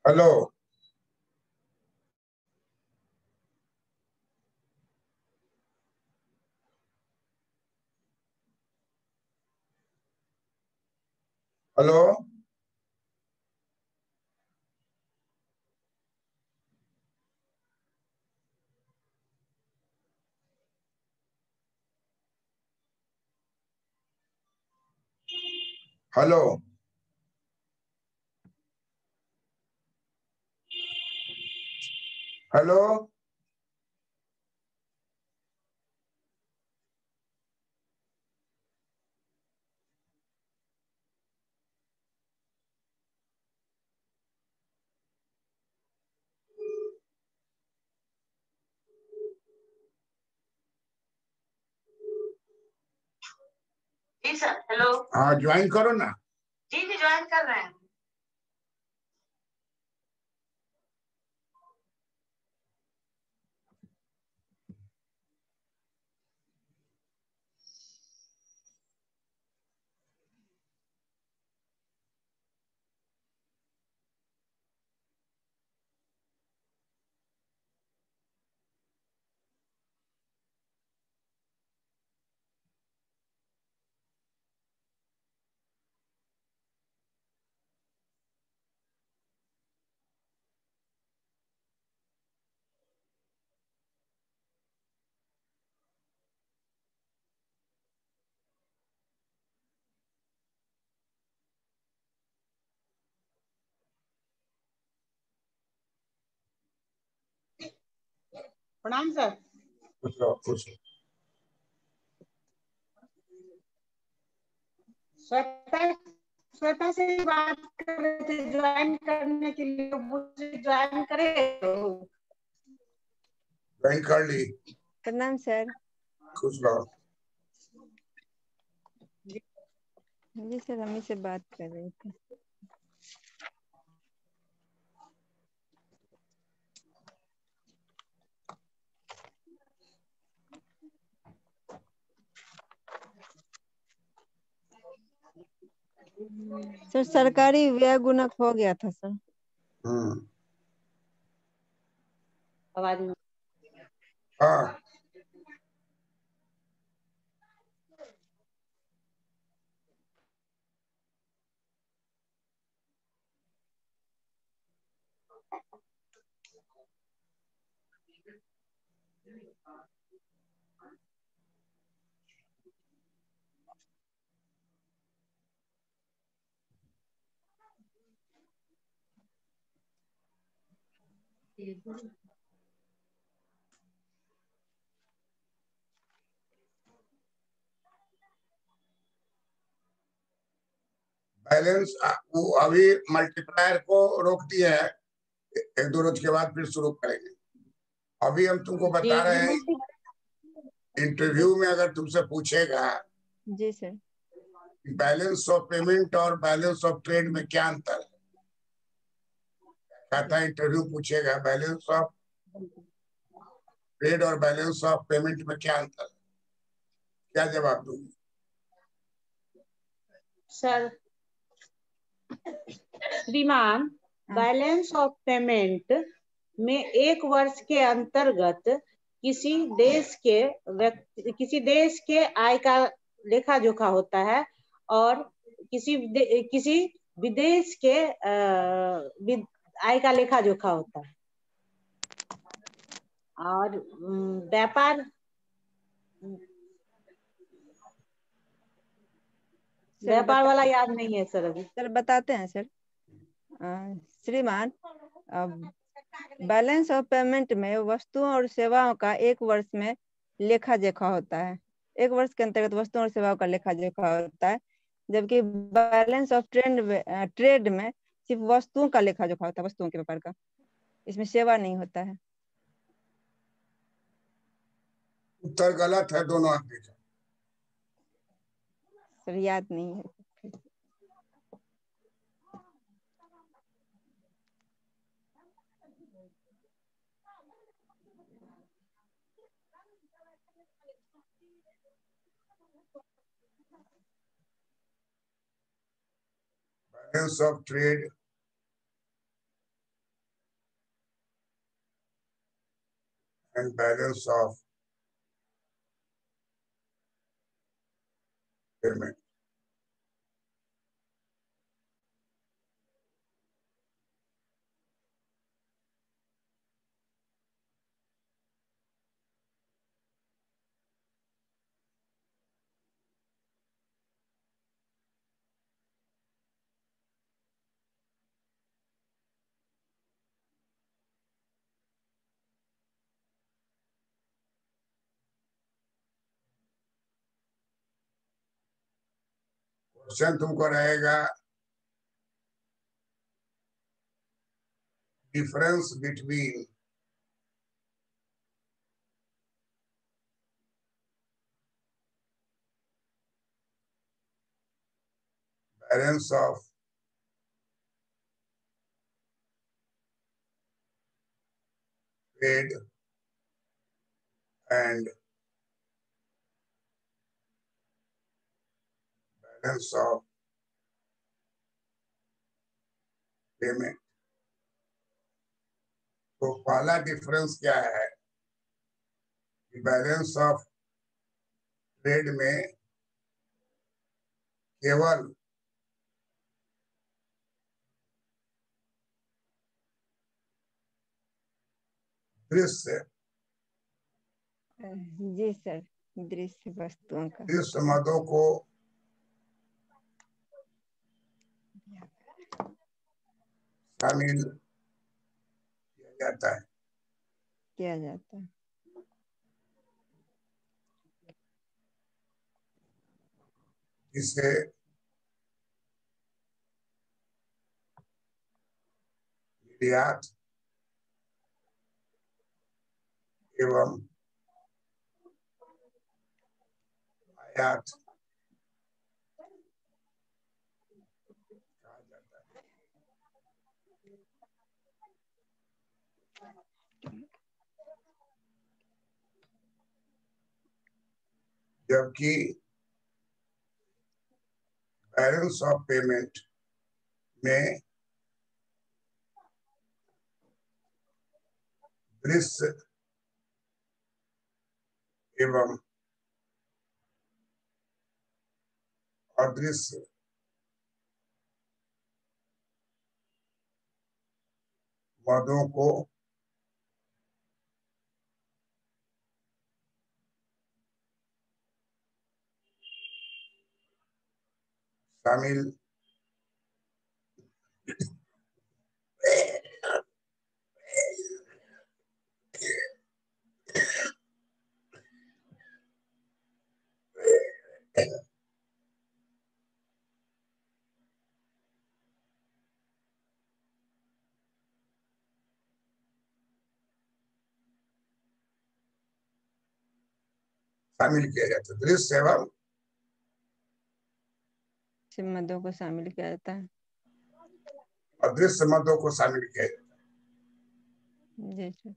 Hello. Hello. Hello. Hello. जी sir. Hello. हाँ, join करो ना। जी जी ज्वाइन कर रहे हैं। प्रणाम सर। कुछ लो, कुछ लो। श्वेता श्वेता से बात कर रहे थे ज्वाइन करने के लिए, मुझे ज्वाइन करे तो। ज्वाइन कर ली। प्रणाम सर। कुछ लो। जी सर, हम ही से बात कर रहे थे। सर सरकारी व्यय गुणक हो गया था सर। आवाज में हाँ, बैलेंस वो अभी मल्टीप्लायर को रोक दिए है, एक दो रोज के बाद फिर शुरू करेंगे। अभी हम तुमको बता रहे हैं, इंटरव्यू में अगर तुमसे पूछेगा जी सर। बैलेंस ऑफ पेमेंट और बैलेंस ऑफ ट्रेड में क्या अंतर है, कहता है इंटरव्यू पूछेगा बैलेंस ऑफ ट्रेड और बैलेंस ऑफ पेमेंट में क्या अंतर है, क्या जवाब दूंगी? सर श्रीमान, बैलेंस ऑफ पेमेंट में एक वर्ष के अंतर्गत किसी देश के आय का लेखा जोखा होता है और किसी विदेश के आय का लेखा जोखा होता है। और व्यापार वाला याद नहीं है सर अभी। सर बताते हैं सर। श्रीमान, बैलेंस ऑफ पेमेंट में वस्तुओं और सेवाओं का एक वर्ष में लेखा जोखा होता है। एक वर्ष के अंतर्गत वस्तुओं और सेवाओं का लेखा जोखा होता है, जबकि बैलेंस ऑफ ट्रेड में सिर्फ वस्तुओं का लेखा जोखा होता है, वस्तुओं के व्यापार का। इसमें सेवा नहीं होता है। उत्तर गलत है, दोनों आदमी का। सर याद नहीं है। Balance of trade and balance of payment. Question तुमको रहेगा difference between balance of trade and balance of payment. तो पहला डिफरेंस क्या है कि बैलेंस ऑफ ट्रेड में केवल दृश्य जी सर, दृश्य वस्तुओं का दृश्य मदों को शामिल किया जाता है। जिसे निर्यात एवं आयात कहा जाता है। जबकि बैलेंस ऑफ पेमेंट में दृश्य एवं अदृश्य मदों को शामिल किया जाता है। दृश्य एवं मदों को शामिल किया जाता है। अदृश्य मदों को शामिल किया जाता है। जी सर।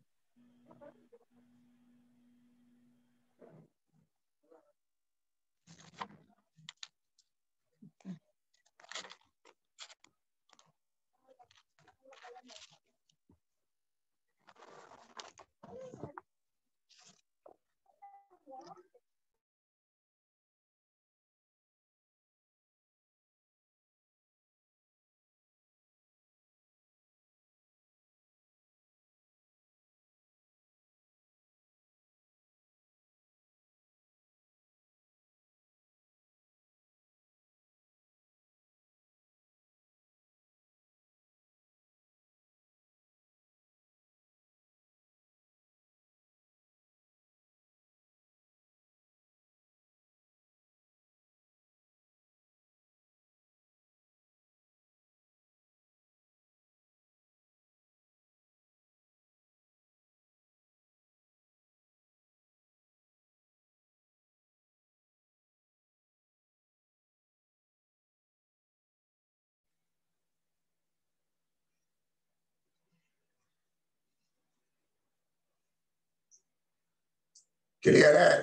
क्लियर है?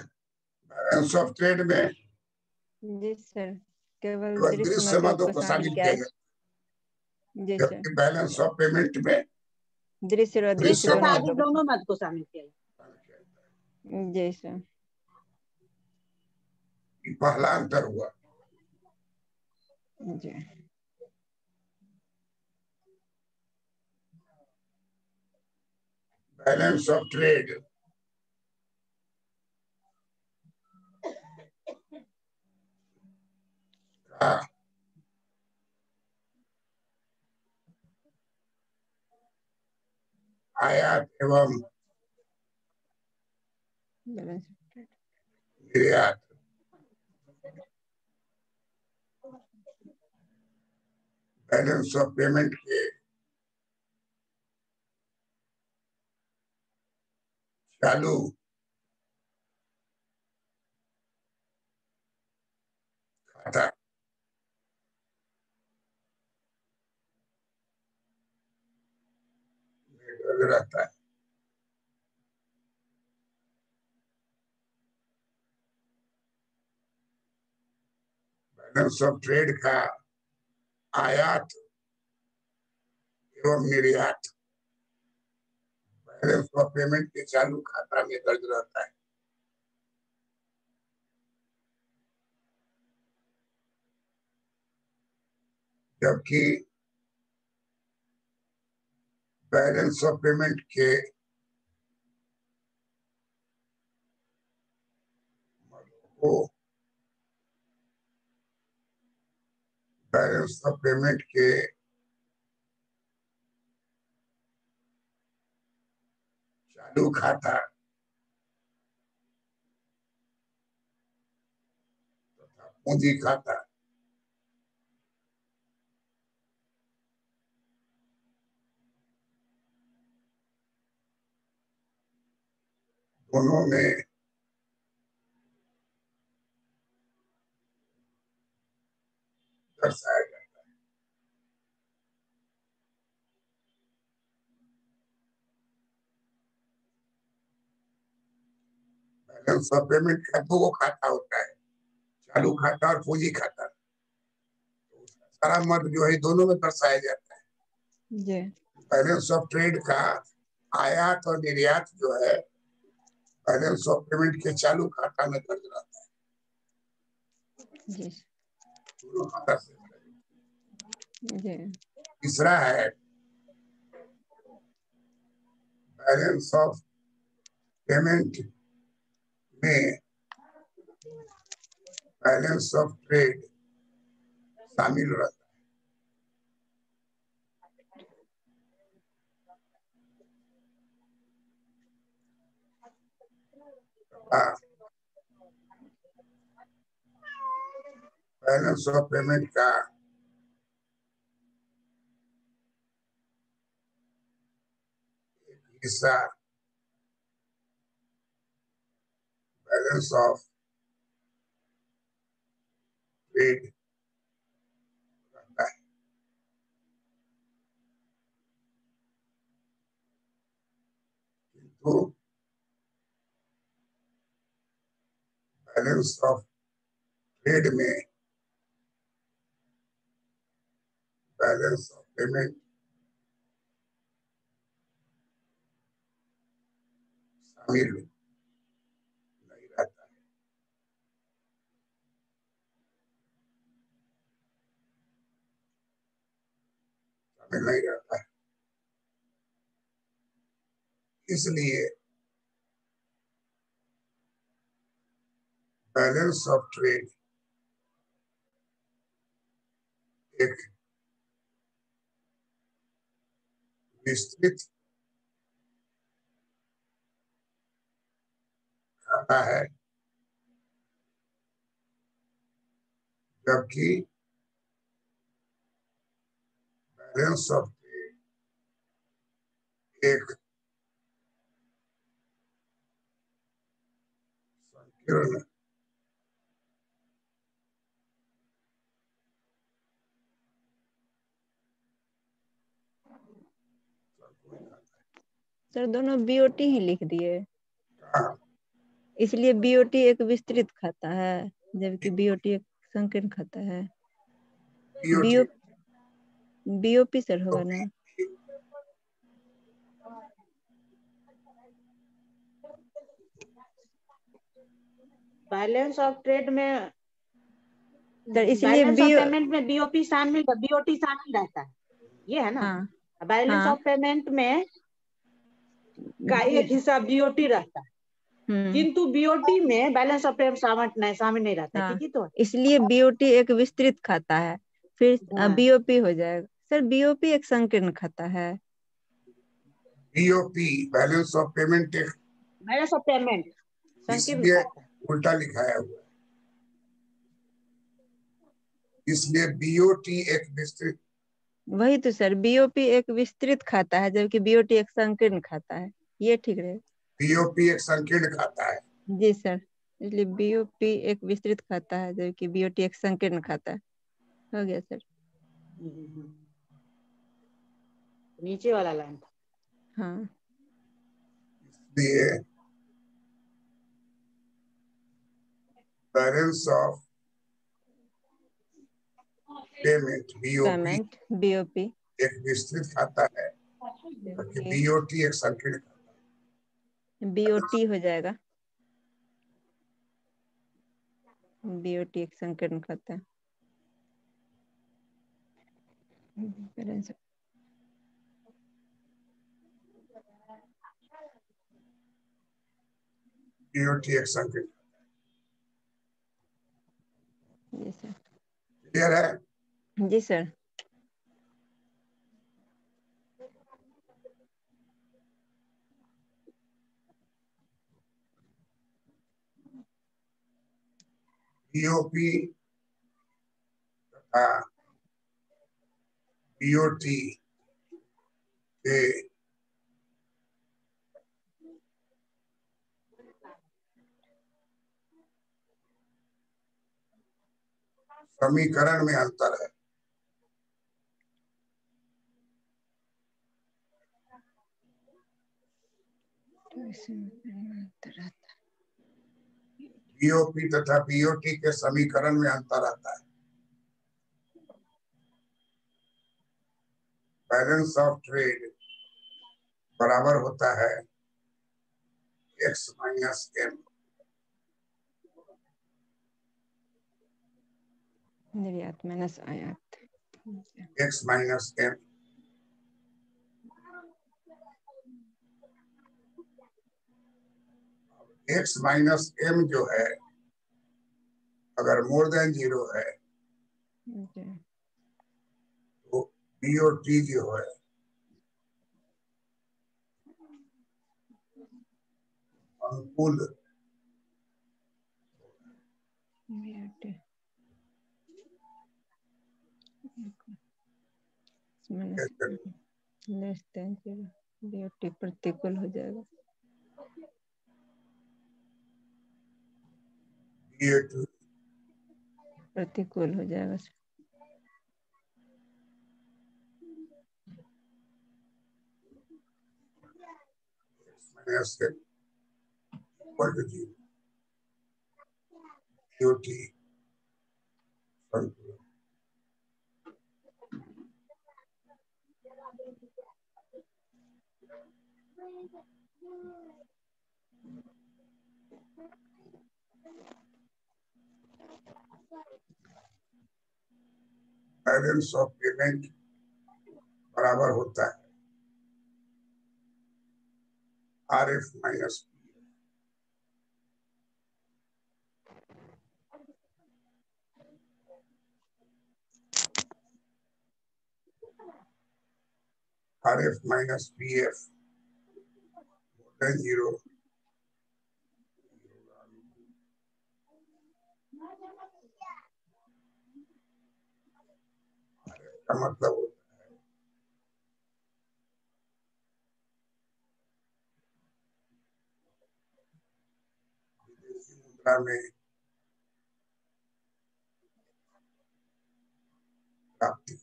बैलेंस ऑफ ट्रेड में जी सर, केवल दृश्य मदों को शामिल किया जाता है। जी सर। जबकि बैलेंस ऑफ पेमेंट में दृश्य और अदृश्य दृश्य आदि दोनों मद को शामिल किया जाता है। जी सर। पहला अंतर हुआ। जी। बैलेंस ऑफ ट्रेड का आयात एवं बैलेंस निर्यात बैलेंस ऑफ पेमेंट के चालू खाता में रहता है। बैलेंस ऑफ ट्रेड का आयात एवं निर्यात बैलेंस ऑफ पेमेंट के चालू खाता में दर्ज रहता है। जबकि बैलेंस ऑफ पेमेंट के को बैलेंस ऑफ पेमेंट के चालू खाता तथा पूंजी खाता दोनों में दर्शाया जाता है। बैलेंस ऑफ पेमेंट का दो खाता होता है, चालू खाता और पूंजी खाता। तो उसका सारा मत जो है दोनों में दर्शाया जाता है। जी। बैलेंस ऑफ ट्रेड का आयात और निर्यात जो है बैलेंस ऑफ पेमेंट के चालू खाता में दर्ज रहता है। जी। दोनों खाता से। जी। तीसरा है बैलेंस ऑफ पेमेंट में बैलेंस ऑफ ट्रेड शामिल रहता है। बैलेंस ऑफ पेमेंट का हिस्सा बैलेंस ऑफ ट्रेड रहता है। किंतु बैलेंस ऑफ ट्रेड में बैलेंस ऑफ पेमेंट शामिल नहीं रहता है। शामिल नहीं रहता है। इसलिए बैलेंस ऑफ ट्रेड एक विस्तृत खाता है, जबकि बैलेंस ऑफ ट्रेड एक संकीर्ण सर दोनों बीओटी ही लिख दिए, खाता इसलिए बीओटी एक विस्तृत खाता है जबकि बीओटी एक संकीर्ण खाता है। बीओ बीओपी सर होगा ना। बैलेंस ऑफ ट्रेड में, सर इसलिए बैलेंस ऑफ पेमेंट में बीओपी शामिल, बीओटी शामिल रहता है, ये है ना। हाँ बैलेंस हाँ ऑफ पेमेंट में का एक हिस्सा बीओटी रहता है, किंतु बीओटी में बैलेंस ऑफ पेमेंट शामिल नहीं रहता है, हाँ, ठीक है। तो इसलिए बीओटी एक विस्तृत खाता है, फिर हाँ। बीओपी हो जाएगा। सर बीओपी एक संकीर्ण खाता है। बीओपी बैलेंस ऑफ पेमेंट एक, बैलेंस ऑफ पेमेंट संकीर्ण इसलिए खाता है। उल्टा लिखाया हुआ है, इसलिए बीओटी एक विस्तृत। वही तो सर, बीओपी एक विस्तृत खाता है जबकि बीओटी एक संकीर्ण खाता है, ये ठीक रहेगा। बीओपी एक संकीर्ण खाता है। जी सर, इसलिए बीओपी एक विस्तृत खाता है जबकि बीओटी एक संकीर्ण खाता है। हो गया सर। नीचे वाला लाइन था। हाँ इसलिए balance of payment BOP BOP एक विस्तृत खाता है, जबकि बीओटी एक संकीर्ण खाता है। बीओटी हो जाएगा, बीओटी एक संकीर्ण खाता है। बीओटी एक संकीर्ण। जी सर। क्लियर है? जी सर। बीओपी तथा बीओटी के समीकरण में अंतर है। बीओपी तथा बीओटी के समीकरण में अंतर आता है। बैलेंस ऑफ ट्रेड बराबर होता है एक्स माइनस एम। निर्यात माइनस आयात। X minus M. X minus M जो है, अगर मोर देन 0 है तो बीओटी जो है अनुकूल बीओटी प्रतिकूल हो जाएगा। बीओटी प्रतिकूल हो जाएगा sir. Minus M equal to 0। BOT अनुकूल। बैलेंस ऑफ पेमेंट बराबर होता है RF minus RF minus PF more than 0। का मतलब होता है विदेशी मुद्रा में प्राप्ति।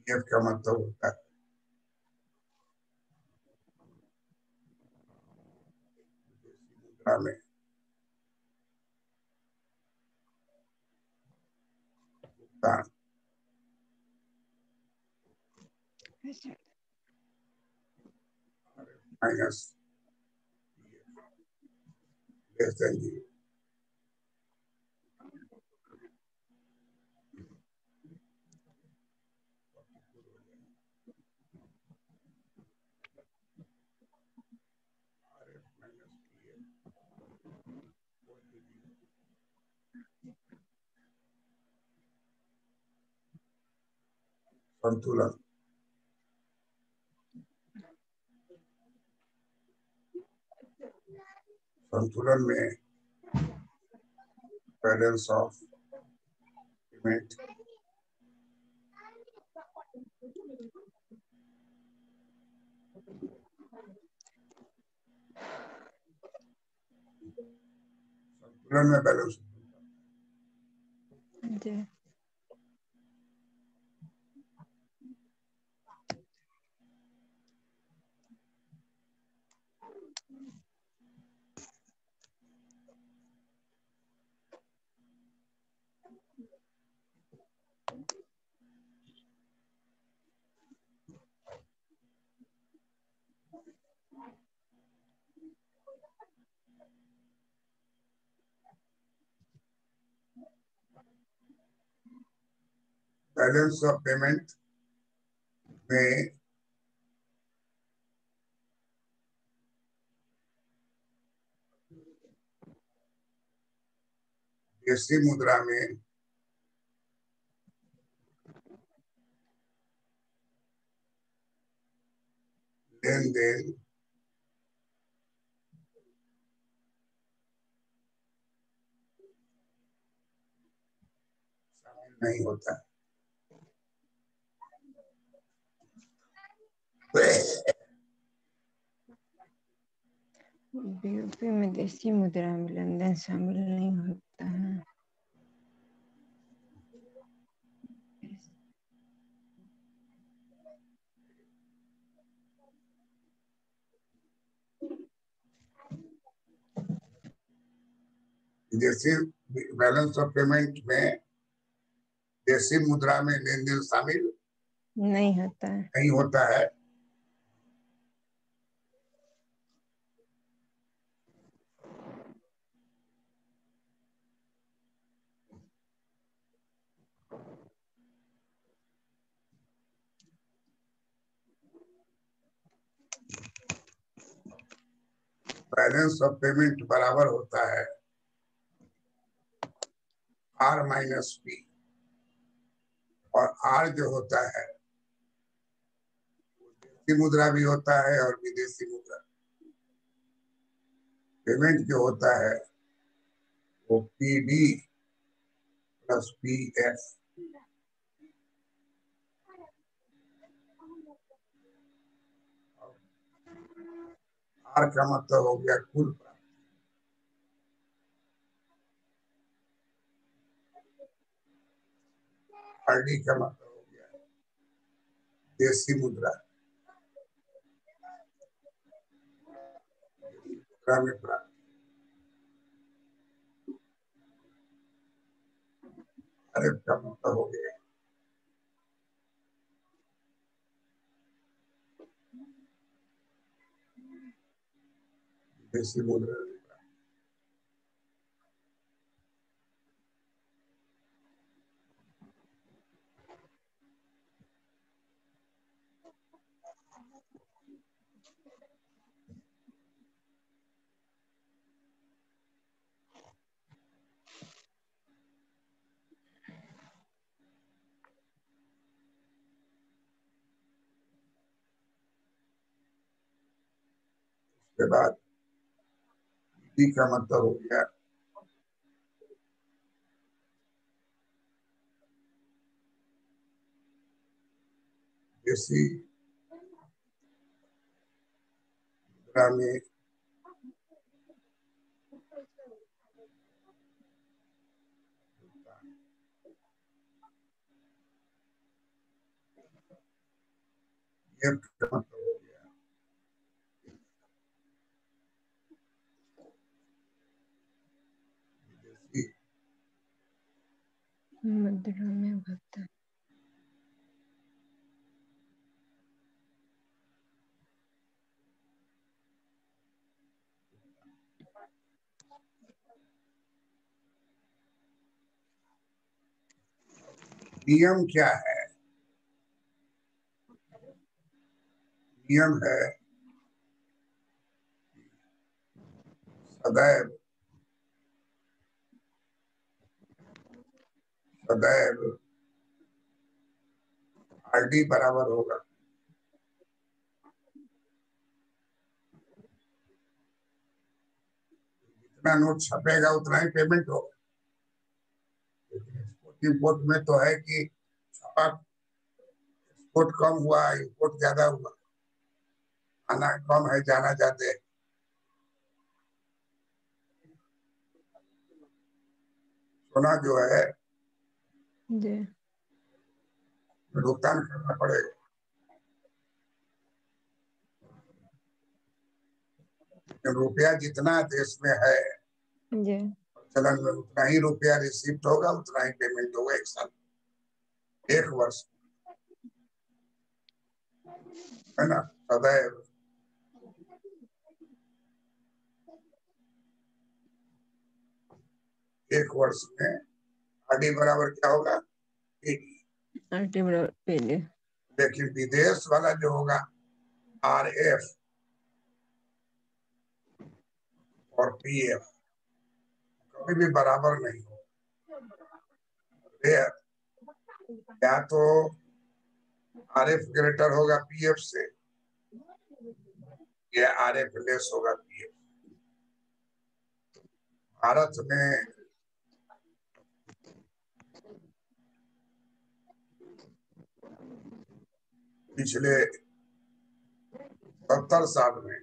पीएफ का मतलब होता है विदेशी मुद्रा में भुगतान। Minus G. संतुलन, संतुलन में बैलेंस ऑफ पेमेंट संतुलन में balance G. Balance of payment में देशी मुद्रा में लेन देन शामिल नहीं होता है। बीओपी में देशी मुद्रा में लेन देन शामिल नहीं होता है। विदेशी बैलेंस ऑफ पेमेंट में देशी मुद्रा में लेन देन शामिल नहीं होता है। नहीं होता है। बैलेंस ऑफ पेमेंट बराबर होता है R माइनस P, और R जो होता है देशी मुद्रा भी होता है और विदेशी मुद्रा। पेमेंट जो होता है वो PD प्लस PS। R का मतलब हो गया कुल प्राप्ति, RD का मतलब हो गया देशी मुद्रा, मुद्रा में प्राप्ति। RF का मतलब हो गया देशी मुद्रा। के बाद PD का मतलब हो गया देशी मुद्रा में F का मतलब हो गया विदेशी मुद्रा में भुगतान। नियम क्या है? नियम है सदैव सदैव आरडी बराबर होगा जितना नोट छपेगा उतना ही पेमेंट होगा। इंपोर्ट में तो है कि छपा एक्सपोर्ट कम हुआ, इंपोर्ट ज्यादा हुआ, आना कम है जाना ज्यादा है। सोना जो है जी भुगतान करना पड़ेगा। रुपया जितना देश में है जी चलन में उतना ही रुपया रिसीप्ट होगा, उतना ही पेमेंट होगा एक साल, एक वर्ष, है ना? सदैव एक वर्ष में आरडी बराबर क्या होगा? आरटी बराबर पीडी। लेकिन विदेश वाला जो होगा आरएफ और पीएफ कभी भी बराबर नहीं हो। या तो आरएफ ग्रेटर होगा पीएफ से या आरएफ लेस होगा पीएफ। भारत में पिछले 70 साल में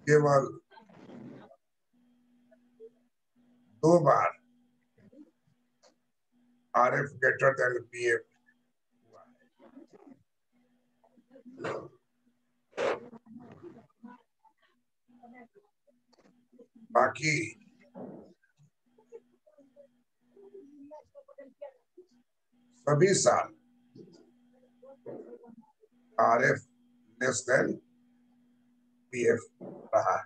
केवल 2 बार आरएफ ग्रेटर देन पीएफ हुआ है। बाकी सभी साल आरएफ लेस देन पीएफ रहा है।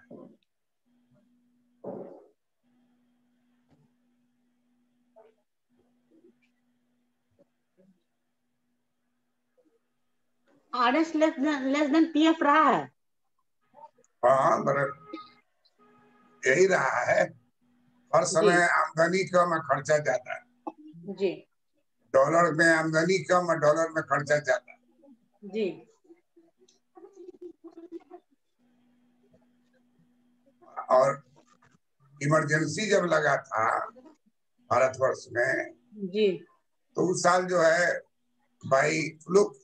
आरएस लेस देन पीएफ रहा है। हाँ बराबर यही रहा है। हर समय आमदनी कम और खर्चा ज्यादा है। जी डॉलर में आमदनी कम और डॉलर में खर्चा ज्यादा है। जी और इमरजेंसी जब लगा था भारतवर्ष में जी तो उस साल जो है भाई फ्लूक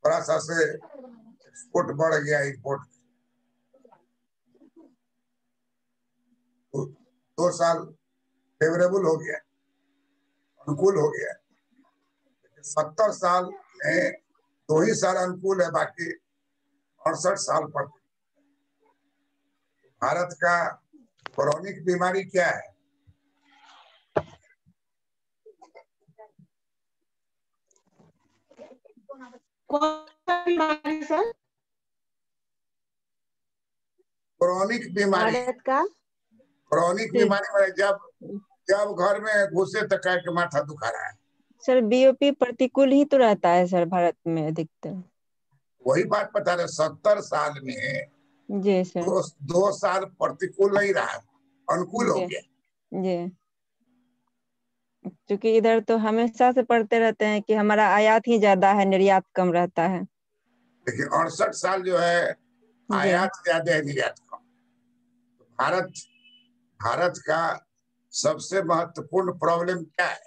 थोड़ा सा से एक्सपोर्ट बढ़ गया, इंपोर्ट 2 साल फेवरेबल हो गया, अनुकूल हो गया। 70 साल में 2 ही साल अनुकूल है, बाकी 68 साल पर। भारत का क्रॉनिक बीमारी क्या है? कौन सा बीमारी सर? क्रॉनिक बीमारी, भारत का क्रॉनिक बीमारी में जब जब घर में घुसे तो कह के माथा दुखा रहा है। सर बीओपी प्रतिकूल ही तो रहता है सर भारत में अधिकतर। वही बात बता रहे, 70 साल में जी सर 2 साल प्रतिकूल नहीं रहा, अनुकूल हो जी गया। जी क्योंकि इधर तो हमेशा से पढ़ते रहते हैं कि हमारा आयात ही ज्यादा है, निर्यात कम रहता है। लेकिन 68 साल जो है जी आयात ज्यादा है, निर्यात कम। भारत का सबसे महत्वपूर्ण प्रॉब्लम क्या है?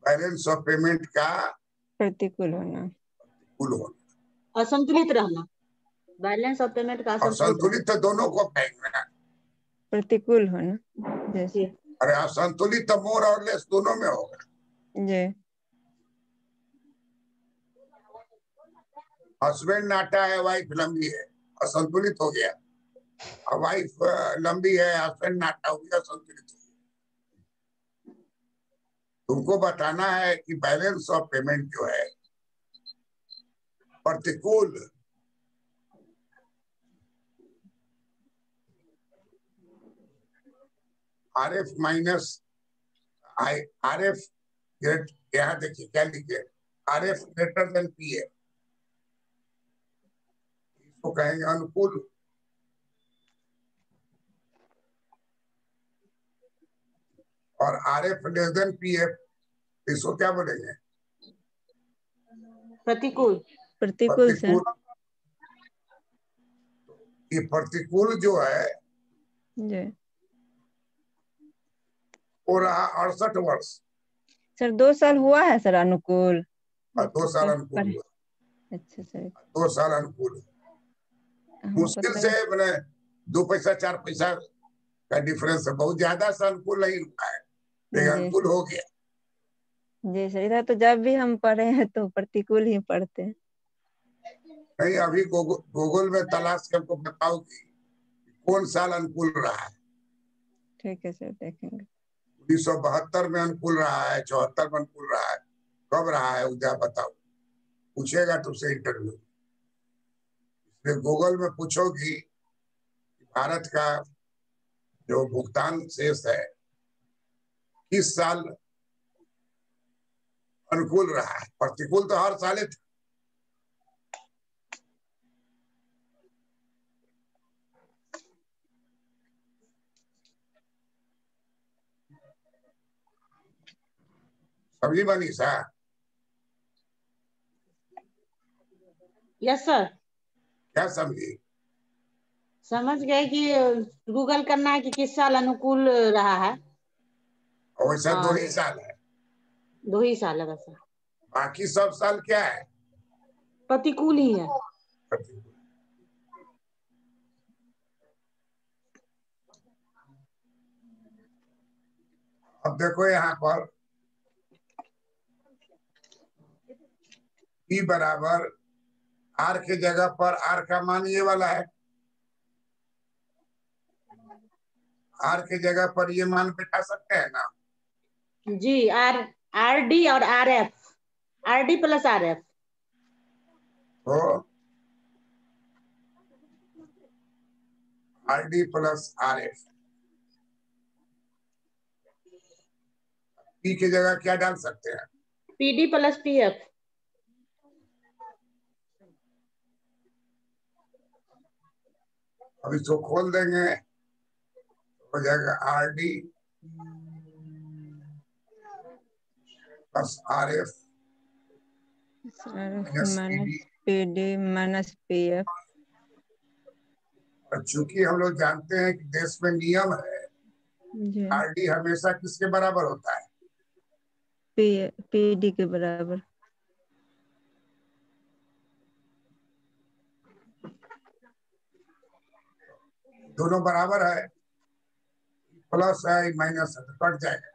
बैलेंस ऑफ पेमेंट का प्रतिकूल होना, प्रतिकूल होना, असंतुलित रहना। बैलेंस ऑफ पेमेंट का असंतुलित तो दोनों को कहेंगे ना। प्रतिकूल होना जैसे। अरे असंतुलित तो मोर और लेस दोनों में होगा। जी हस्बैंड नाटा है, वाइफ लंबी है, असंतुलित हो गया। और वाइफ लंबी है, हस्बैंड नाटा हो गया, असंतुलित हो गया। तुमको बताना है कि बैलेंस ऑफ पेमेंट जो है प्रतिकूल RF माइनस RF ग्रेट, यहाँ देखिए क्या लिखे, RF ग्रेटर देन PF, इसको कहेंगे अनुकूल। और RF लेस देन PF, इसको क्या बोलेंगे? प्रतिकूल। प्रतिकूल सर। ये प्रतिकूल जो है जी वो रहा 68 वर्ष, सर। 2 साल हुआ है सर अनुकूल। और 2 साल अनुकूल हुआ। अच्छा सर। 2 साल अनुकूल, हमको मुश्किल से मैंने 2 पैसा 4 पैसा का डिफरेंस है, बहुत ज्यादा से अनुकूल नहीं हुआ है, लेकिन जी अनुकूल हो गया। जी सर। इधर तो जब भी हम पढ़े हैं तो प्रतिकूल ही पढ़ते हैं। नहीं, अभी गूगल में तलाश के हमको बताओ कि कौन साल अनुकूल रहा है। ठीक है सर, देखेंगे। 1972 में अनुकूल रहा है, 74 में अनुकूल रहा है, कब रहा है उधर बताओ, पूछेगा तुमसे इंटरव्यू। इसलिए गूगल में पूछोगी भारत का जो भुगतान शेष है किस साल अनुकूल रहा है, प्रतिकूल तो हर साल था। समझी मनीषा? Yes sir. क्या समझी? समझ गए कि गूगल करना है कि किस साल अनुकूल रहा है। और वैसा 2 और ही साल है, 2 ही साल है वैसा। बाकी सब साल क्या है? प्रतिकूल ही है। प्रतिकूल। अब देखो यहाँ पर P बराबर R के जगह पर R का मान ये वाला है, R के जगह पर ये मान बैठा सकते हैं ना? जी, RD और RF, RD प्लस RF। तो RD प्लस RF, P की जगह क्या डाल सकते हैं? PD plus PF। अब इसको खोल देंगे, हो जाएगा RD plus RF minus PD। PD minus PF। और चूंकि हम लोग जानते हैं कि देश में नियम है जी। RD हमेशा किसके बराबर होता है? PD के बराबर। दोनों बराबर है, प्लस है माइनस है तो कट जाएगा।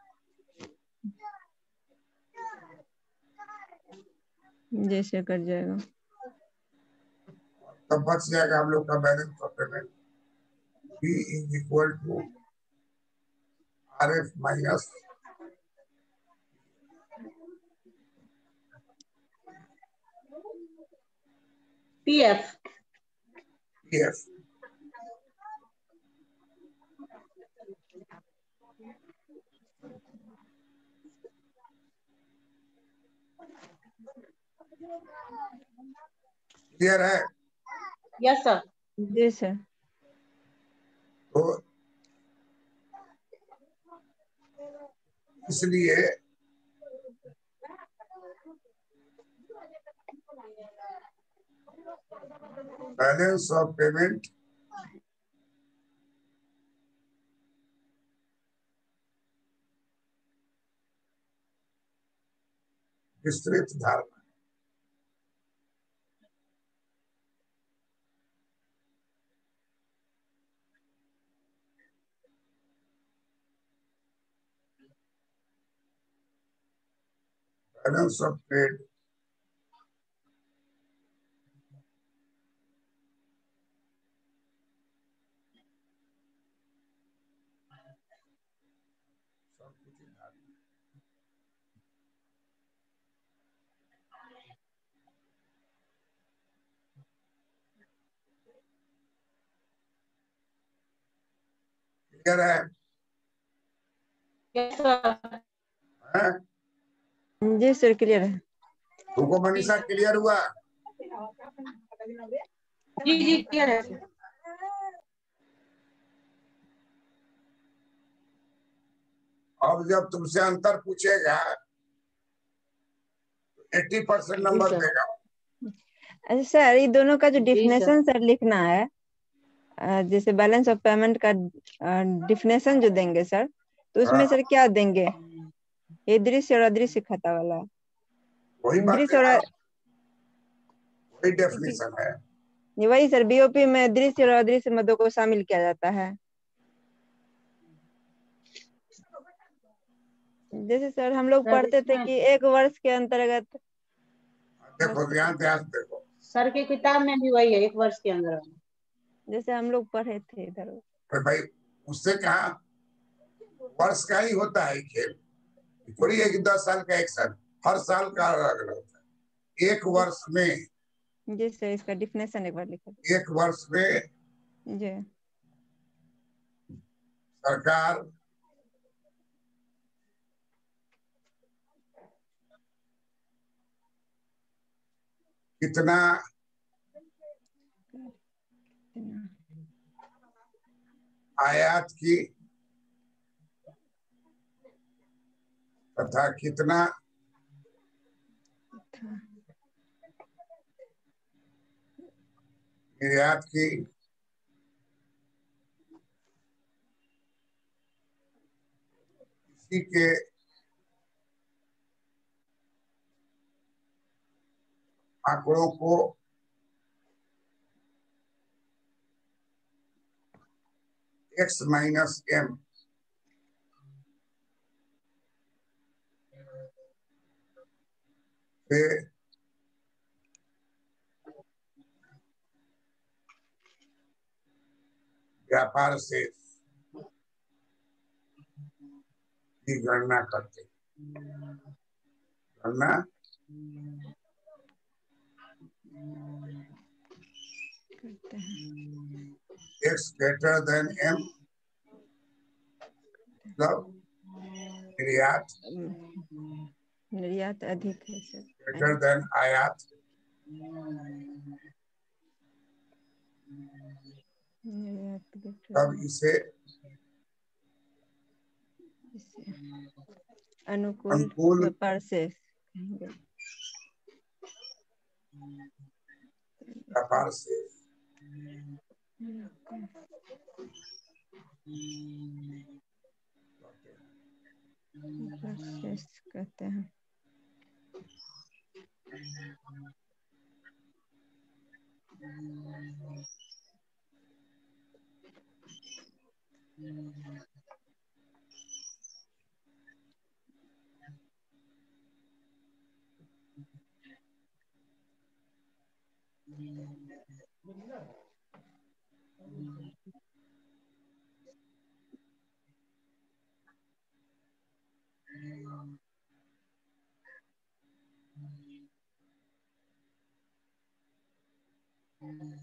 जैसे कट जाएगा तब बच जाएगा हम लोग का balance of payment, P is equal to RF minus PF। PF। Clear है? Yes sir. जी सर। तो इसलिए बैलेंस ऑफ पेमेंट विस्तृत धारणा। बैलेंस ऑफ ट्रेड क्लियर है? हैं? जी सर क्लियर है। तुमको मनीषा क्लियर हुआ? जी जी क्लियर है सर। अब जब तुमसे अंतर पूछेगा 80% जी नंबर सर। देगा। अच्छा सर, ये दोनों का जो जी डिफिनेशन सर। सर लिखना है, जैसे बैलेंस ऑफ पेमेंट का डिफिनेशन जो देंगे सर, तो उसमें हाँ, सर क्या देंगे? ये दृश्य और अदृश्य खाता वाला वही बात दृश्य देगा, और वही डेफिनेशन है। वही सर, बीओपी में दृश्य और अदृश्य मदों को शामिल किया जाता है। जैसे सर हम लोग सर पढ़ते थे इसमें कि एक वर्ष के अंतर्गत, देखो ध्यान ध्यान देखो, सर की किताब में भी वही है, 1 वर्ष के अंदर। जैसे हम लोग पढ़े थे इधर। अरे भाई उससे कहा वर्ष का ही होता है खेल, थोड़ी है कि 10 साल का एक साल, हर साल का अलग अलग होता है। एक वर्ष में, जी सर, इसका डिफिनेशन एक बार लिखो। एक वर्ष में जी सरकार कितना आयात की तथा कितना निर्यात की इसी के आंकड़ों को x माइनस m से व्यापार से की गणना करते, गणना करते हैं। x ग्रेटर देन m, मतलब निर्यात निर्यात अधिक है सर, ग्रेटर देन आयात, निर्यात तब इसे अनुकूल अनुकूल व्यापार से कहेंगे। व्यापार से प्रोसेस कहते हैं।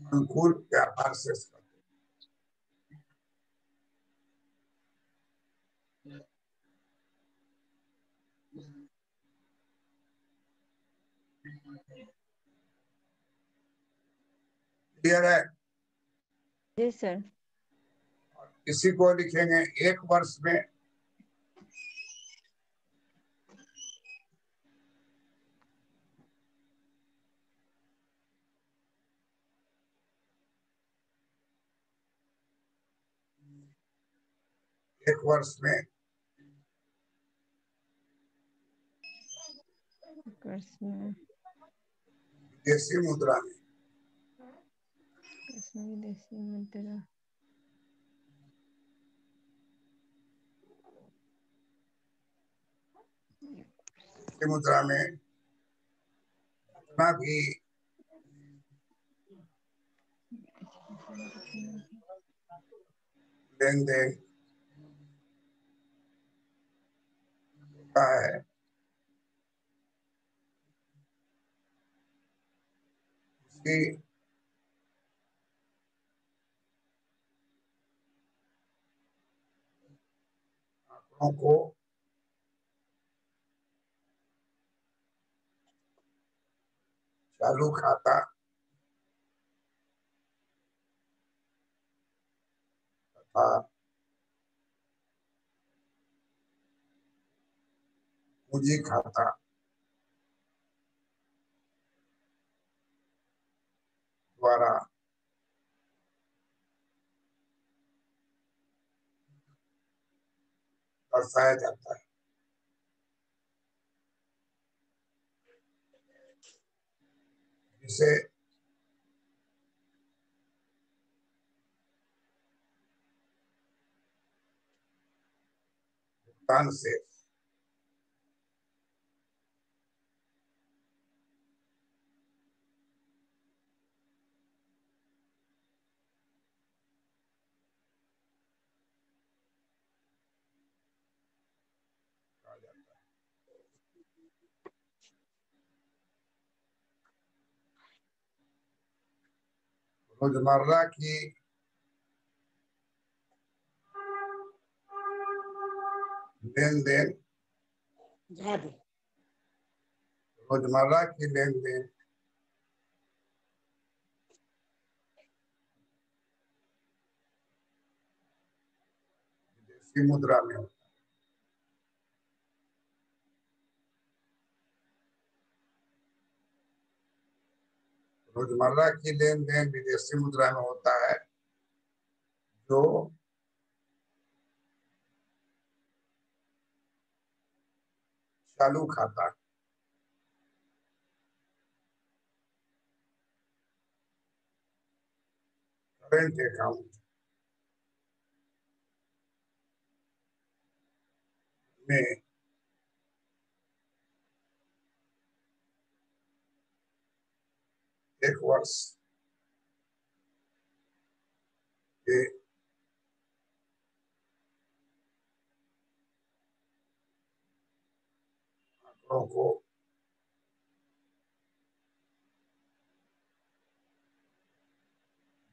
अनुकूल व्यापार से क्लियर है? जी सर। इसी को लिखेंगे एक वर्ष में एक वर्ष में विदेशी मुद्रा में विदेशी मुद्रा मुद्रा में जितना भी लेन देन होता है उसकी आंकड़ों को चालू खाता, तथा पूंजी खाता द्वारा दर्शाया जाता है। जिसे भुगतान से कहा जाता है। रोजमर्रा की लेन देन, रोजमर्रा की लेन देन विदेशी मुद्रा में होता है। रोजमर्रा की लेन देन विदेशी मुद्रा में होता है, जो चालू खाता, करेंट अकाउंट में एक वर्ष के आंकड़ों को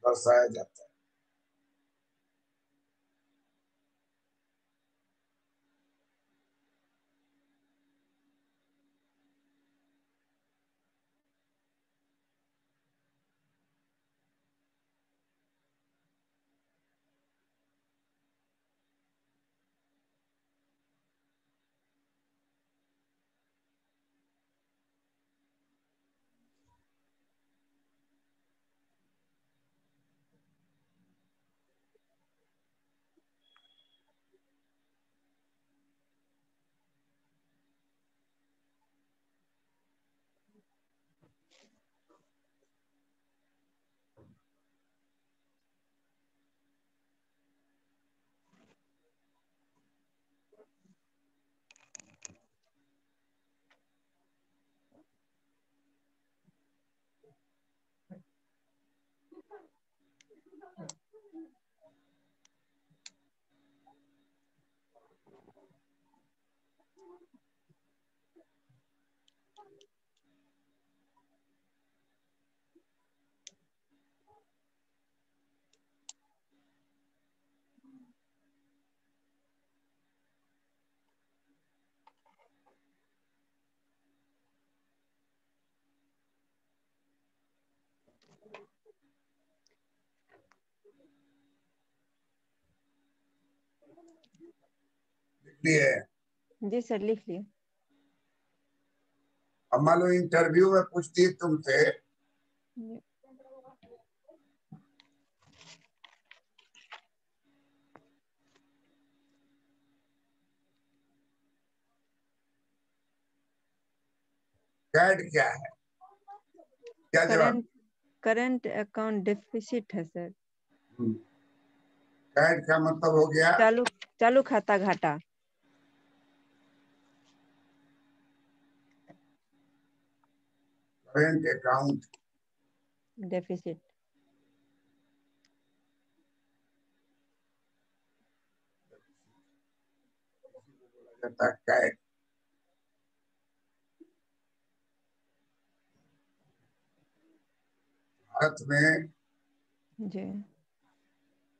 दर्शाया जाता है। इसलिए जी सर लिख लिए। अब मान लो इंटरव्यू में पूछती तुमसे कैड क्या है, क्या जवाब? करंट अकाउंट डेफिसिट है सर। कैड का मतलब हो गया चालू खाता घाटा। Current account deficit. जाता है कैड। भारत में जी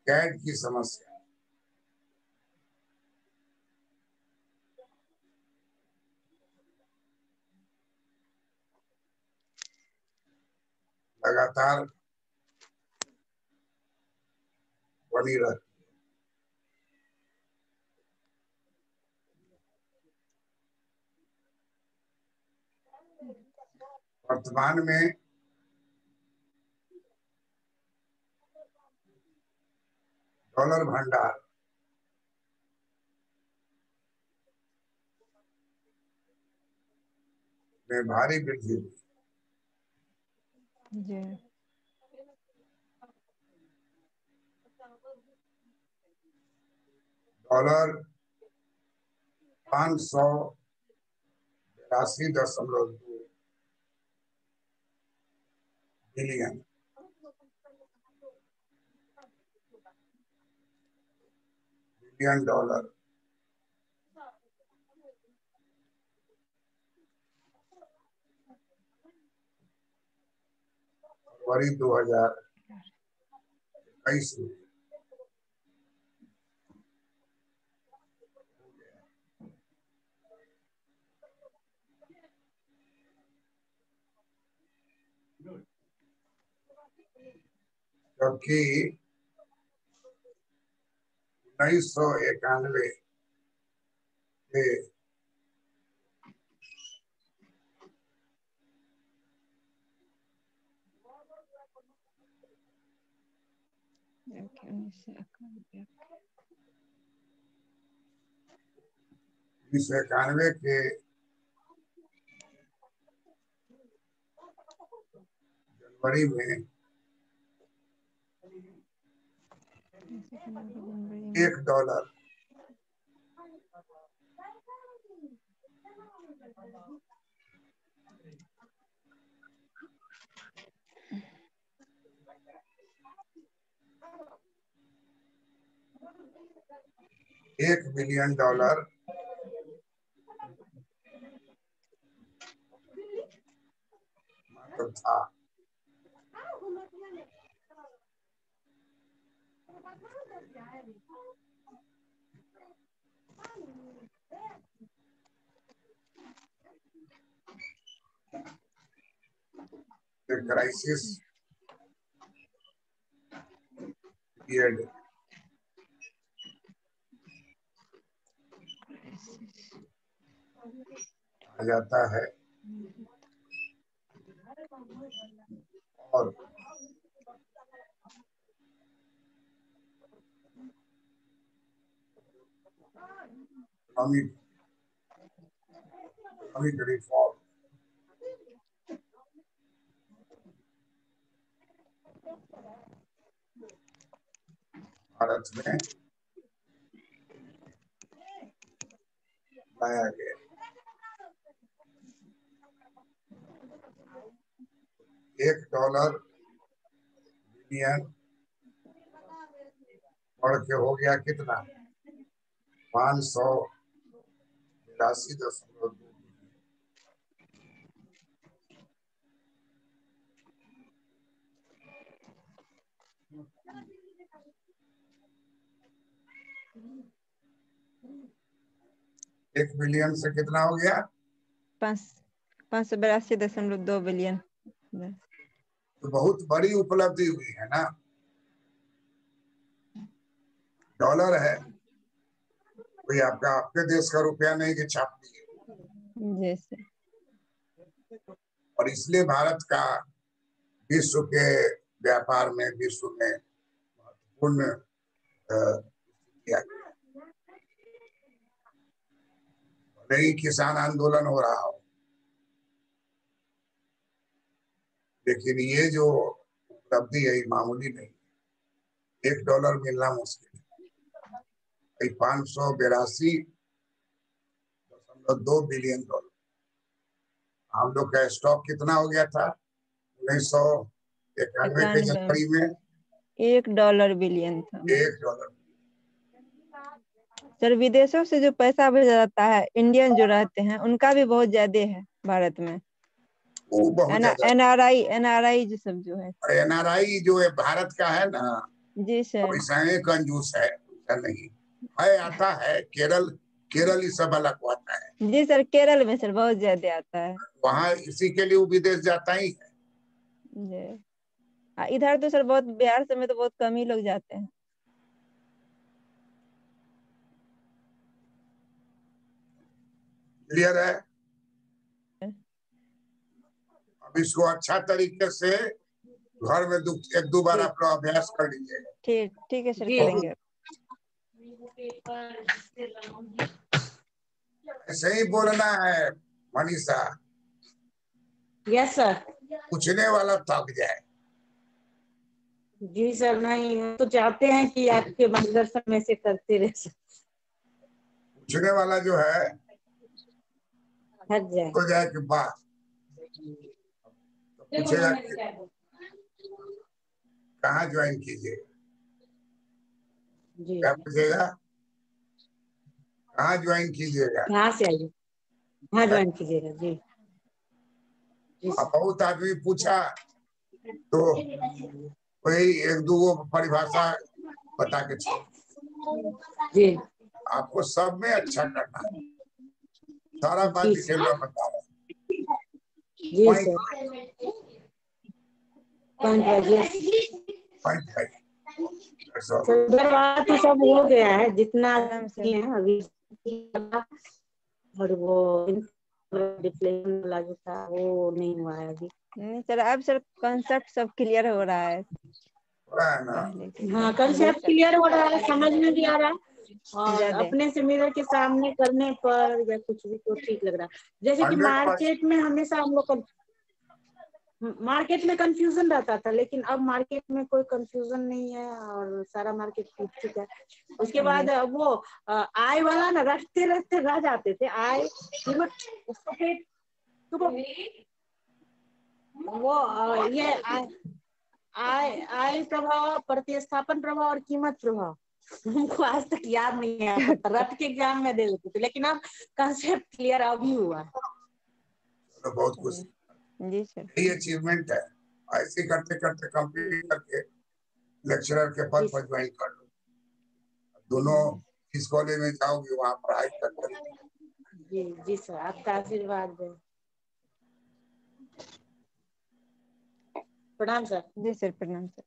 कैड की समस्या लगातार बनी रहती। वर्तमान में डॉलर भंडार में भारी वृद्धि हुई। जी डॉलर 582.2 बिलियन डॉलर फरवरी 2021 में जबकि 1991 के जनवरी में $1 $1 बिलियन मतलब था। The crisis period आ जाता है और economic reform भारत में लाया गया। $1 बिलियन बढ़ के हो गया कितना? 582.2। $1 बिलियन से कितना हो गया? 582.2 बिलियन। तो बहुत बड़ी उपलब्धि हुई है ना। डॉलर है, कोई आपके देश का रुपया नहीं कि छाप दिए। और इसलिए भारत का विश्व के व्यापार में, विश्व में महत्वपूर्ण नई किसान आंदोलन हो रहा हो, लेकिन ये जो उपलब्धि है मामूली नहीं। $1 मिलना मुश्किल है। 582.2 बिलियन डॉलर। हम लोग का स्टॉक कितना हो गया था 1991 के जनवरी में? $1 बिलियन था। $1। सर विदेशों से जो पैसा भेजा जाता है, इंडियन जो रहते हैं उनका भी बहुत ज्यादा है भारत में। वो बहुत ज्यादा। एनआरआई जो सब जो है, एनआरआई जो है भारत का है ना। जी सर। पैसा कंजूस है, नहीं है। आता है केरल ही सब अलग आता है। जी सर, केरल में सर बहुत ज्यादा आता है। वहाँ इसी के लिए वो विदेश जाता ही है। इधर तो सर बहुत, बिहार से में तो बहुत कम ही लोग जाते हैं। क्लियर है? अब इसको अच्छा तरीके से घर में एक दो बार आप लोग अभ्यास कर लीजिएगा। ठीक, ठीक है सर, करेंगे। ऐसे ही बोलना है मनीषा। Yes sir. पूछने वाला थक जाए। जी सर, नहीं तो चाहते हैं कि आपके मार्गदर्शन में से करते रहे सर। पूछने वाला जो है थक जाए तो जाए कि वाह, तो पूछेगा कि कहाँ ज्वाइन कीजिएगा, जी। क्या पूछेगा, कहाँ ज्वाइन कीजिएगा, कहाँ से आइए, कहाँ ज्वाइन कीजिएगा। जी अब बहुत आदमी पूछा तो वही एक दो परिभाषा बता के जी आपको सब में अच्छा करना है। सारा बात जी डिटेल में बता रहा जी सर। सर बात तो सब हो गया है जितना है अभी, और वो डिप्लेन वाला जो था वो नहीं हुआ है अभी। नहीं सर, अब सर कॉन्सेप्ट सब क्लियर हो रहा है। हाँ, कंसेप्ट क्लियर हो रहा है, समझ में भी आ रहा है, और अपने से मिरर के सामने करने पर या कुछ भी तो ठीक लग रहा है। जैसे कि मार्केट में हमेशा हम लोग मार्केट में कंफ्यूजन रहता था, लेकिन अब मार्केट में कोई कंफ्यूजन नहीं है और सारा मार्केट टूट चुका है। उसके बाद वो आय वाला ना रखते रखते रह जाते थे, आय उसको फिर वो ये आय प्रभाव, प्रतिस्थापन प्रभाव और कीमत प्रभाव हमको आज तक याद नहीं है, रट के एग्जाम में दे देते थे, लेकिन अब कंसेप्ट क्लियर अभी हुआ है। तो बहुत कुछ जी सर, यही अचीवमेंट है। ऐसे करते करते कंप्लीट करके लेक्चरर के पद पर ज्वाइन कर लो। दोनों किस कॉलेज में जाओगे वहाँ पढ़ाई करते रहो। जी जी सर, आपका आशीर्वाद है। प्रणाम सर। जी सर, प्रणाम सर।